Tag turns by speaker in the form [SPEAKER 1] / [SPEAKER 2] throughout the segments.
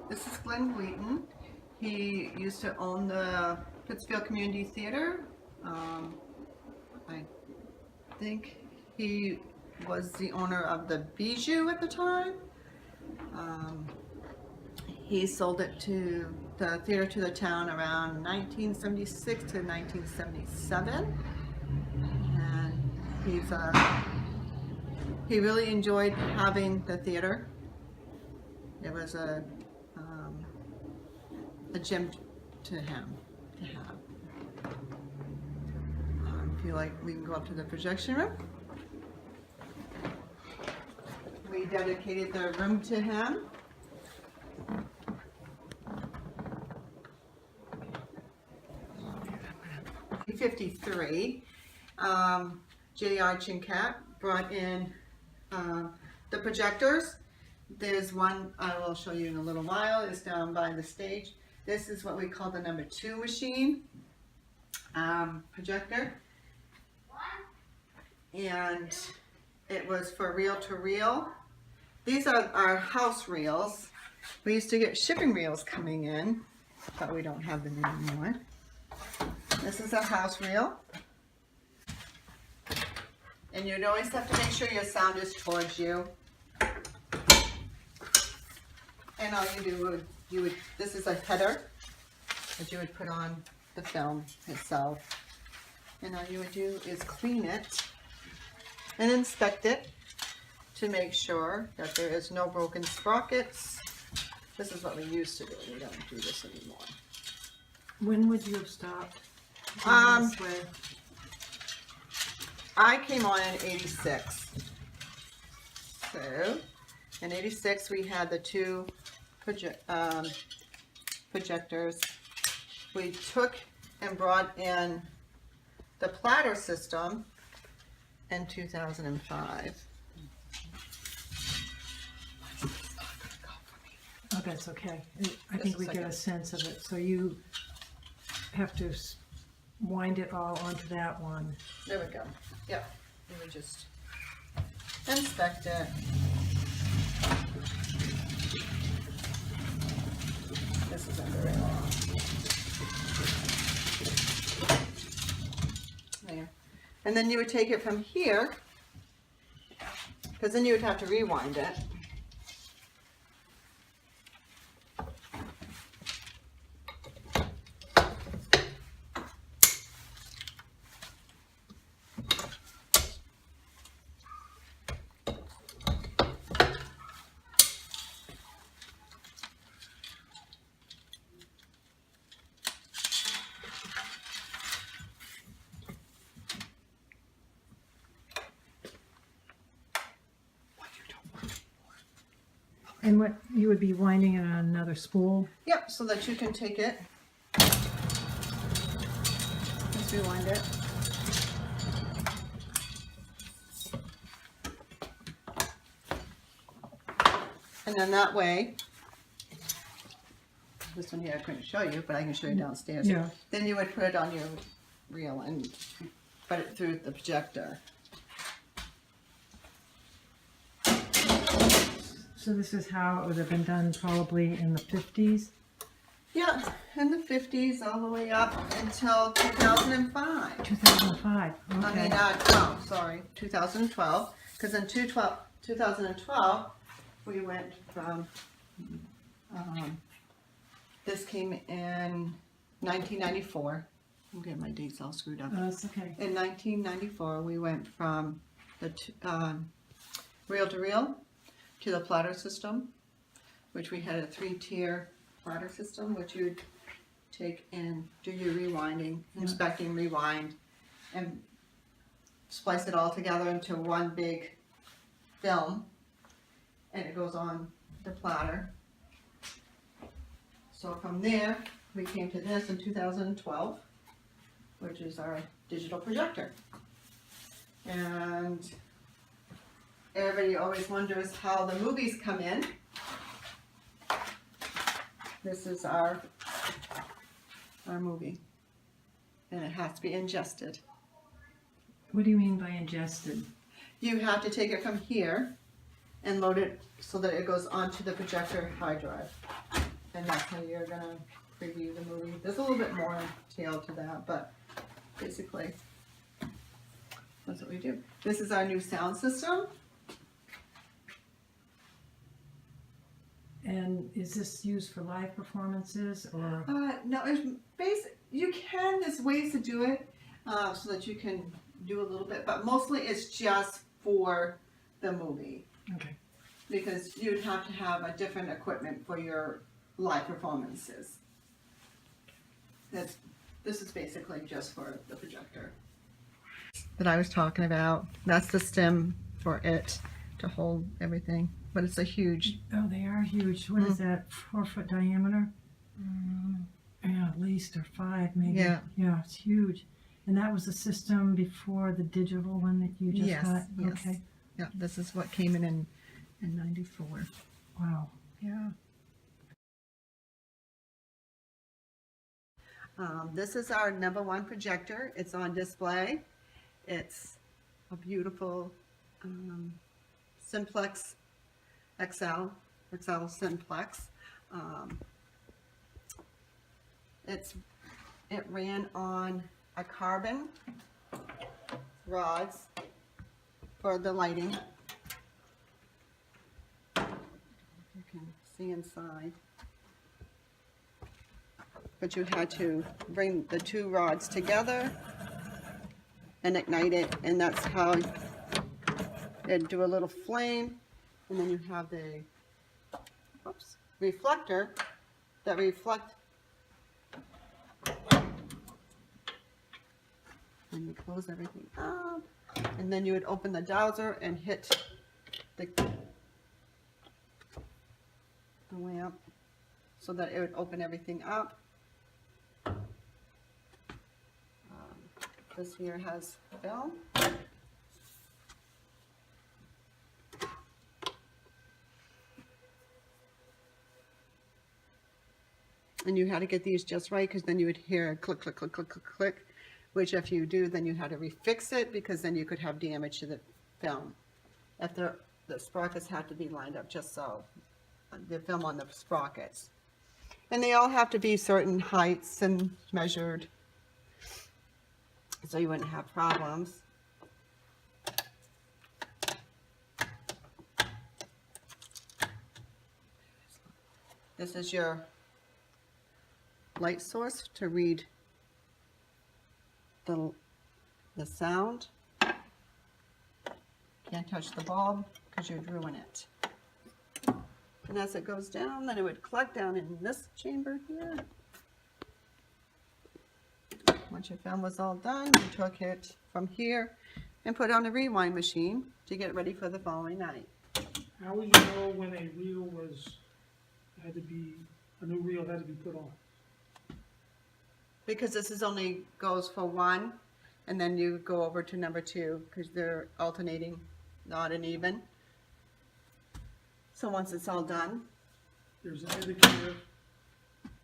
[SPEAKER 1] This is Glenn Wheaton. He used to own the Pittsfield Community Theater. I think he was the owner of the Bijou at the time. He sold it to the theater to the town around 1976 to 1977, and he really enjoyed having the theater. It was a gem to him to have. If you like, we can go up to the projection room. We dedicated the room to him. In 1953, J.R. Chincat brought in the projectors. There's one I will show you in a little while. It's down by the stage. This is what we call the number 2 machine projector. And it was for reel-to-reel. These are our house reels. We used to get shipping reels coming in, but we don't have them anymore. This is a house reel. And you'd always have to make sure your sound is towards you. And all you would, this is a header that you would put on the film itself. And all you would do is clean it and inspect it to make sure that there is no broken sprockets. This is what we used to do. We don't do this anymore.
[SPEAKER 2] When would you have stopped doing this way?
[SPEAKER 1] I came on in 86. So, in 86 we had the 2 projectors. We took and brought in the platter system in 2005.
[SPEAKER 2] Oh, that's okay. I think we get a sense of it. So you have to wind it all onto that one.
[SPEAKER 1] There we go. Yep. You would just inspect it. This isn't very long. There. And then you would take it from here, because then you would have to rewind it.
[SPEAKER 2] And what, you would be winding it on another spool?
[SPEAKER 1] Yep, so that you can take it. Let's rewind it. And then that way, this one here I couldn't show you, but I can show you downstairs.
[SPEAKER 2] Yeah.
[SPEAKER 1] Then you would put it on your reel and put it through the projector.
[SPEAKER 2] So this is how it would have been done probably in the 50s?
[SPEAKER 1] Yeah, in the 50s all the way up until 2005.
[SPEAKER 2] 2005, okay.
[SPEAKER 1] I mean, 2012. Because in 2012, we went from, this came in 1994. I'm getting my dates all screwed up.
[SPEAKER 2] That's okay.
[SPEAKER 1] In 1994, we went from the reel-to-reel to the platter system, which we had a 3-tier platter system, which you would take and do your rewinding, inspecting, rewind, and splice it all together into one big film, and it goes on the platter. So from there, we came to this in 2012, which is our digital projector. And everybody always wonders how the movies come in. This is our movie, and it has to be ingested.
[SPEAKER 2] What do you mean by ingested?
[SPEAKER 1] You have to take it from here and load it so that it goes onto the projector hard drive. and that's how you're gonna preview the movie. There's a little bit more detail to that, but basically, that's what we do. This is our new sound system.
[SPEAKER 2] And is this used for live performances or?
[SPEAKER 1] No, it's you can, there's ways to do it, so that you can do a little bit, but mostly it's just for the movie.
[SPEAKER 2] Okay.
[SPEAKER 1] Because you'd have to have a different equipment for your live performances. This is basically just for the projector that I was talking about. That's the stem for it to hold everything, but it's a huge.
[SPEAKER 2] Oh, they are huge. What is that? 4-foot diameter? Yeah, at least, or 5 maybe.
[SPEAKER 1] Yeah.
[SPEAKER 2] Yeah, it's huge. And that was the system before the digital one that you just got?
[SPEAKER 1] Yes.
[SPEAKER 2] Okay.
[SPEAKER 1] Yeah, this is what came in 94.
[SPEAKER 2] Wow.
[SPEAKER 1] Yeah. This is our #1 projector. It's on display. It's a beautiful Simplex XL Simplex. It ran on a carbon rods for the lighting. You can see inside. But you had to bring the 2 rods together and ignite it, and that's how it'd do a little flame. And then you have the reflector that reflect. And you close everything up, and then you would open the dowser and hit the lamp so that it would open everything up. This here has film. And you had to get these just right, because then you would hear a click, click, click, click, click, click, which if you do, then you had to refix it, because then you could have damage to the film. If the sprockets had to be lined up just so, the film on the sprockets. And they all have to be certain heights and measured, so you wouldn't have problems. This is your light source to read the sound. Can't touch the bulb because you'd ruin it. And as it goes down, then it would collect down in this chamber here. Once your film was all done, you took it from here and put it on the rewind machine to get ready for the following night.
[SPEAKER 3] How would you know when a reel a new reel had to be put on?
[SPEAKER 1] Because this is only goes for 1, and then you go over to #2 because they're alternating, not and even. So once it's all done,
[SPEAKER 3] There's an indicator.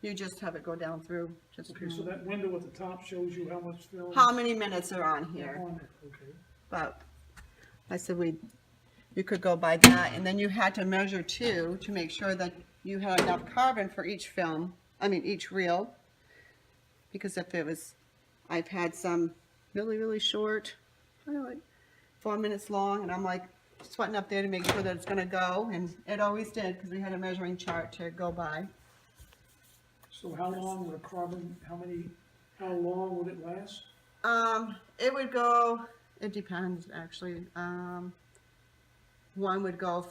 [SPEAKER 1] you just have it go down through.
[SPEAKER 3] Okay, so that window at the top shows you how much film.
[SPEAKER 1] How many minutes are on here?
[SPEAKER 3] On it, okay.
[SPEAKER 1] But I said you could go by that, and then you had to measure too to make sure that you had enough carbon for each each reel. Because if it was, I've had some really, really short, like 4 minutes long, and I'm like sweating up there to make sure that it's gonna go, and it always did, because we had a measuring chart to go by.
[SPEAKER 3] So how long would a carbon, how long would it last?
[SPEAKER 1] It would go, it depends actually. One would go,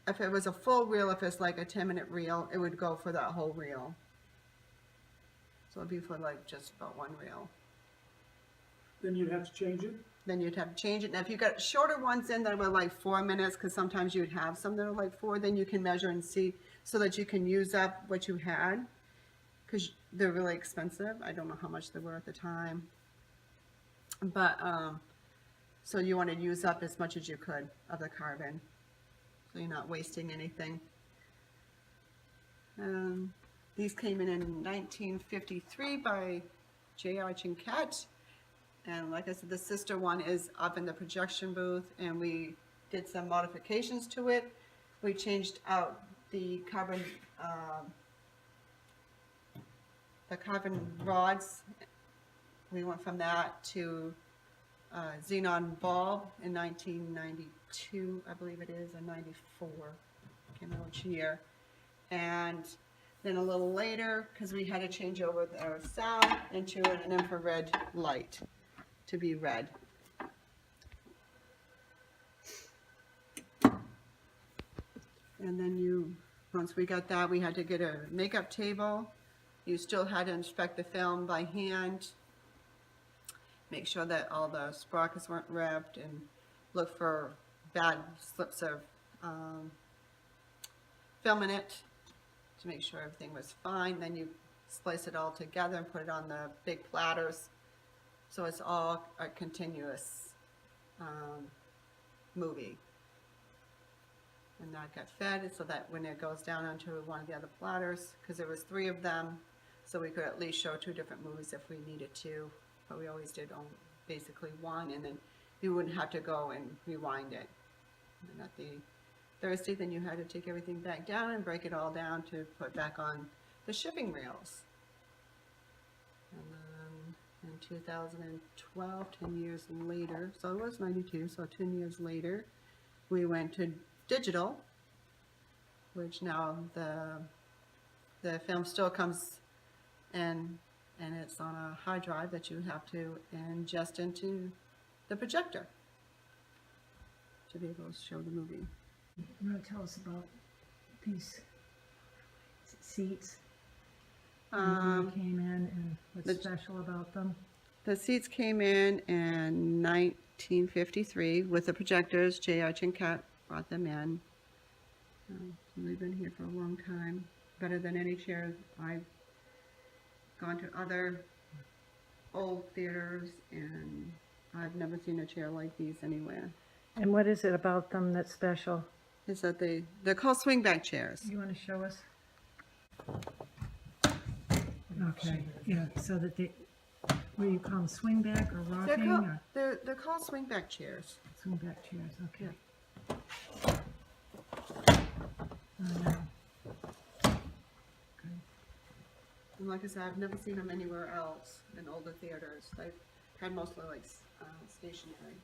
[SPEAKER 1] if it was a full reel, if it's like a 10-minute reel, it would go for that whole reel. So it'd be for like just about 1 reel.
[SPEAKER 3] Then you'd have to change it?
[SPEAKER 1] Then you'd have to change it. Now if you got shorter ones in that were like 4 minutes, because sometimes you'd have some that are like 4, then you can measure and see so that you can use up what you had, because they're really expensive. I don't know how much they were at the time. But, so you want to use up as much as you could of the carbon, so you're not wasting anything. These came in 1953 by J.R. Chinquette. And like I said, the sister one is up in the projection booth, and we did some modifications to it. We changed out the carbon the carbon rods, we went from that to xenon bulb in 1992, I believe it is, or 94, can't remember which year. And then a little later, because we had to change over our sound into an infrared light to be red. And then once we got that, we had to get a makeup table. You still had to inspect the film by hand, make sure that all the sprockets weren't ripped, and look for bad slips of film in it to make sure everything was fine. Then you splice it all together and put it on the big platters, so it's all a continuous movie. And that got fed so that when it goes down onto one of the other platters, because there was 3 of them, so we could at least show 2 different movies if we needed to, but we always did on basically one, and then you wouldn't have to go and rewind it. And at the Thursday, then you had to take everything back down and break it all down to put back on the shipping reels. And then in 2012, 10 years later, so it was 92, so 10 years later, we went to digital, which now the film still comes in, and it's on a hard drive that you have to ingest into the projector to be able to show the movie.
[SPEAKER 2] You want to tell us about these seats? When they came in and what's special about them?
[SPEAKER 1] The seats came in 1953 with the projectors. J.R. Chinkat brought them in. We've been here for a long time. Better than any chair. I've gone to other old theaters, and I've never seen a chair like these anywhere.
[SPEAKER 2] And what is it about them that's special?
[SPEAKER 1] Is that they're called swing-back chairs.
[SPEAKER 2] You want to show us? Okay, yeah, so that they, what do you call them, swing back or rocking or
[SPEAKER 1] They're called swing-back chairs.
[SPEAKER 2] swing back chairs? Okay.
[SPEAKER 1] And like I said, I've never seen them anywhere else in older theaters. They've had mostly like stationary.